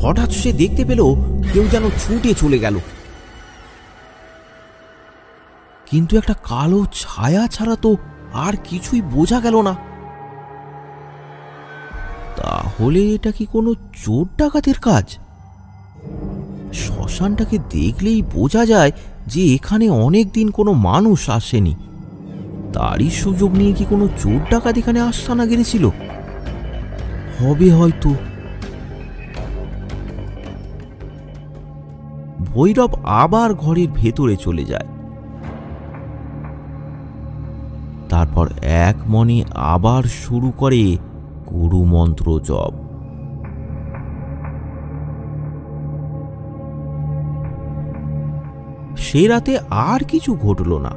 হঠাৎ সে দেখতে পেল কেউ যেন ছুটে চলে গেল, কিন্তু একটা কালো ছায়া ছাড়া তো আর কিছুই বোঝা গেল না। তাহলে এটা কি কোনো চোর ডাকাতের কাজ? শ্মশানটাকে দেখলেই বোঝা যায় যে এখানে অনেক দিন কোনো মানুষ আসেনি। তারই সুযোগ নিয়ে কি কোনো চোর ডাকাত এখানে আস্তানা গেড়েছিল? হবে হয়তো। ভৈরব আবার ঘরের ভেতরে চলে যায়। তারপর এক মনে আবার শুরু করে গুরু মন্ত্র জপ। সে রাতে আর কিছু ঘটল না।